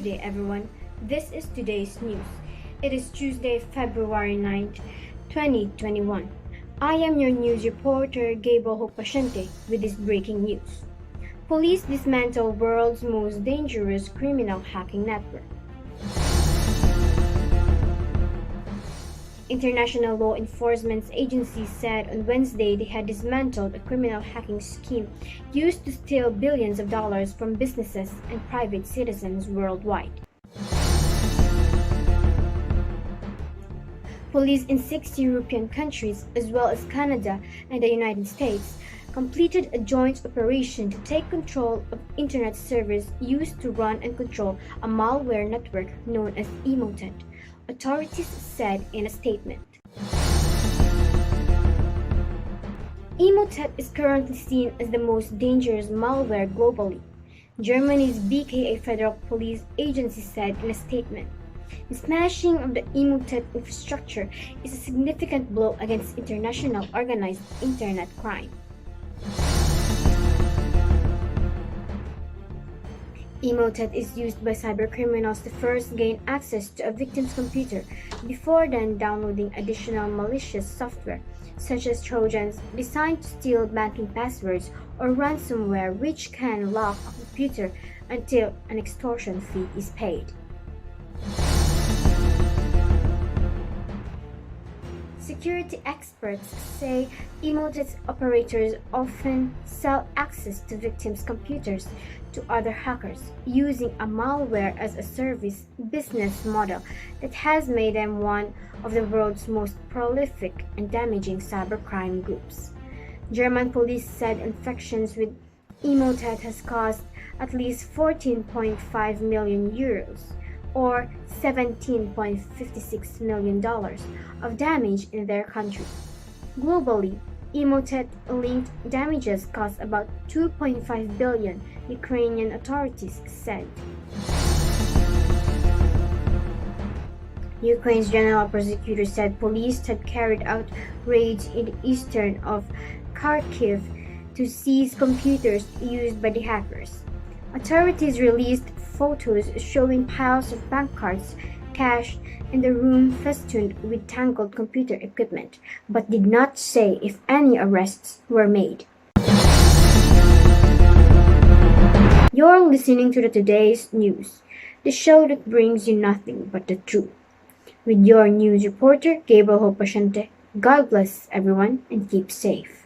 today, everyone. This is today's news. It is Tuesday, February 9th, 2021. I am your news reporter, Gabriel Hopashente, with this breaking news. Police dismantle world's most dangerous criminal hacking network. International law enforcement agencies said on Wednesday they had dismantled a criminal hacking scheme used to steal billions of dollars from businesses and private citizens worldwide. Police in 6 European countries, as well as Canada and the United States, completed a joint operation to take control of internet servers used to run and control a malware network known as Emotet, authorities said in a statement. Emotet is currently seen as the most dangerous malware globally, Germany's BKA Federal Police Agency said in a statement. The smashing of the Emotet infrastructure is a significant blow against international organized internet crime. Emotet is used by cybercriminals to first gain access to a victim's computer before then downloading additional malicious software, such as Trojans designed to steal banking passwords or ransomware which can lock a computer until an extortion fee is paid. Security experts say Emotet's operators often sell access to victims' computers to other hackers using a malware as a service business model that has made them one of the world's most prolific and damaging cybercrime groups. German police said infections with Emotet has cost at least 14.5 million euros or $17.56 million of damage in their country. Globally, Emotet-linked damages cost about 2.5 billion, Ukrainian authorities said. Ukraine's general prosecutor said police had carried out raids in the eastern of Kharkiv to seize computers used by the hackers. Authorities released photos showing piles of bank cards, cash, and the room festooned with tangled computer equipment, but did not say if any arrests were made. You're listening to the Today's News, the show that brings you nothing but the truth. With your news reporter, Gabriel Hopashente. God bless everyone and keep safe.